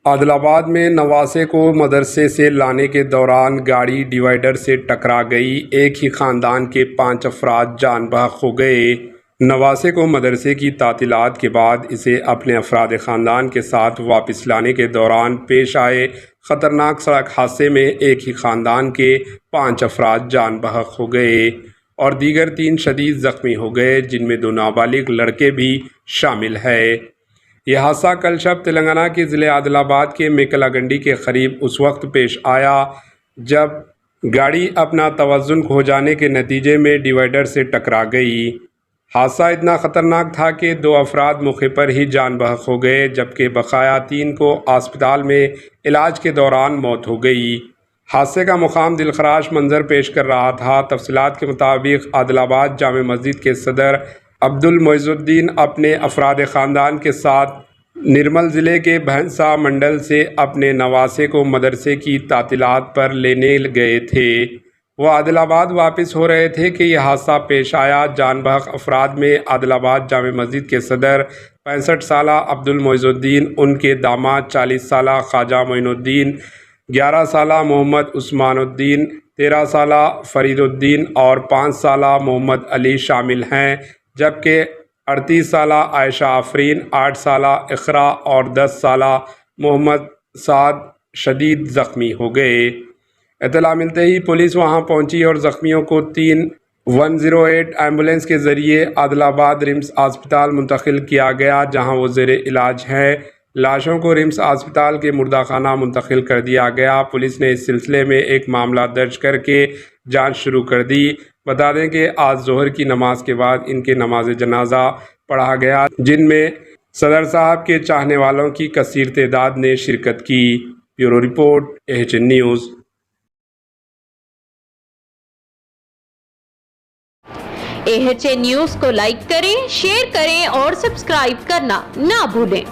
عادل آباد میں نواسے کو مدرسے سے لانے کے دوران گاڑی ڈیوائیڈر سے ٹکرا گئی۔ ایک ہی خاندان کے 5 افراد جان بحق ہو گئے۔ نواسے کو مدرسے کی تعطیلات کے بعد اسے اپنے افراد خاندان کے ساتھ واپس لانے کے دوران پیش آئے خطرناک سڑک حادثے میں ایک ہی خاندان کے 5 افراد جان بحق ہو گئے اور دیگر 3 شدید زخمی ہو گئے، جن میں 2 نابالغ لڑکے بھی شامل ہیں۔ یہ حادثہ کل شب تلنگانہ کے ضلع عادل آباد کے میکلا گنڈی کے قریب اس وقت پیش آیا جب گاڑی اپنا توازن کھو جانے کے نتیجے میں ڈیوائیڈر سے ٹکرا گئی۔ حادثہ اتنا خطرناک تھا کہ 2 افراد موقع پر ہی جان بحق ہو گئے، جبکہ بقایا 3 کو اسپتال میں علاج کے دوران موت ہو گئی۔ حادثے کا مقام دلخراش منظر پیش کر رہا تھا۔ تفصیلات کے مطابق عادل آباد جامع مسجد کے صدر عبد المعز الدین اپنے افراد خاندان کے ساتھ نرمل ضلع کے بھینسا منڈل سے اپنے نواسے کو مدرسے کی تعطیلات پر لینے گئے تھے۔ وہ عادل آباد واپس ہو رہے تھے کہ یہ حادثہ پیش آیا۔ جان بحق افراد میں عادل آباد جامع مسجد کے صدر 65 سالہ عبد المعز الدین، ان کے داماد 40 سالہ خواجہ معین الدین، 11 سالہ محمد عثمان الدین، 13 سالہ فرید الدین اور 5 سالہ محمد علی شامل ہیں، جبکہ 38 سالہ عائشہ آفرین، 8 سالہ اقرا اور 10 سالہ محمد سعد شدید زخمی ہو گئے۔ اطلاع ملتے ہی پولیس وہاں پہنچی اور زخمیوں کو 108 ایمبولنس کے ذریعے عادل آباد رمس اسپتال منتقل کیا گیا، جہاں وہ زیر علاج ہیں۔ لاشوں کو رمس اسپتال کے مردہ خانہ منتقل کر دیا گیا۔ پولیس نے اس سلسلے میں ایک معاملہ درج کر کے جانچ شروع کر دی۔ بتا دیں کہ آج ظہر کی نماز کے بعد ان کے نماز جنازہ پڑھا گیا، جن میں صدر صاحب کے چاہنے والوں کی کثیر تعداد نے شرکت کی۔ Bureau report AHN news. AHN news کو لائک کریں، شیئر کریں اور سبسکرائب کرنا نہ بھولیں۔